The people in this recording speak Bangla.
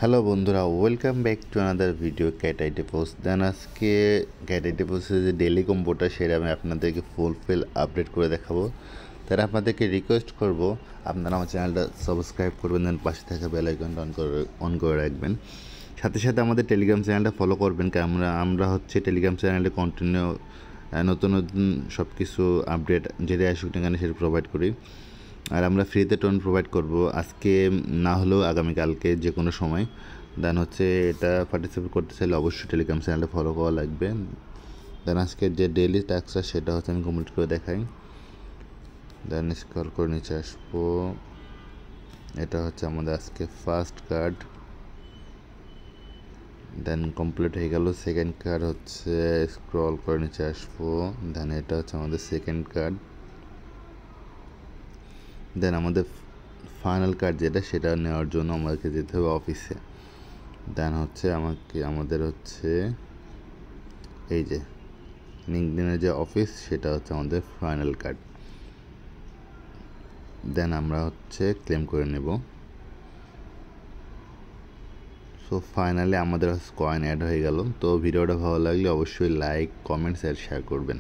হ্যালো বন্ধুরা, welcome back to another video cat ID post. Then আজকে ক্যাট আইডি পোস্টের যে ডেলি কম্বোটা সেটা আমি আপনাদেরকে ফুলফিল আপডেট করে দেখাবো। তারা আপনাদেরকে রিকোয়েস্ট করব আপনারা আমার চ্যানেলটা সাবস্ক্রাইব করবেন, দেন পাশে থাকা বেল আইকনটা অন করে রাখবেন। সাথে সাথে আমাদের টেলিগ্রাম চ্যানেলটা ফলো করবেন, কারণ আমরা হচ্ছে টেলিগ্রাম চ্যানেলে কন্টিনিউ নতুন নতুন সব কিছু আপডেট যেটা আসুক না কেন সেটা প্রোভাইড করি। আর আমরা ফ্রিতে টোন প্রোভাইড করব আজকে না হলেও আগামীকালকে যে কোনো সময়। দেন হচ্ছে এটা পার্টিসিপেট করতে চাইলে অবশ্যই টেলিগ্রাম চ্যানেলটা ফলো করা লাগবে। দেন আজকে যে ডেইলি টাস্কটা সেটা হচ্ছে আমি কমপ্লিট করে দেখাই। দেন স্ক্রল করে নিচে আসবো, এটা হচ্ছে আমাদের আজকে ফার্স্ট কার্ড। দেন কমপ্লিট হয়ে গেল। সেকেন্ড কার্ড হচ্ছে স্ক্রল করে নিচে আসবো, দেন এটা হচ্ছে আমাদের সেকেন্ড কার্ড। দেন আমাদের ফাইনাল কার্ড যেটা সেটা নেওয়ার জন্য আমাদেরকে যেতে হবে অফিসে। দেন হচ্ছে আমাদের হচ্ছে এই যে লিঙ্কডইনের যে অফিস সেটা হচ্ছে আমাদের ফাইনাল কার্ড। দেন আমরা হচ্ছে ক্লেম করে নেব। সো ফাইনালি আমাদের কয়েন অ্যাড হয়ে গেল। তো ভিডিওটা ভালো লাগলে অবশ্যই লাইক, কমেন্টস আর শেয়ার করবেন।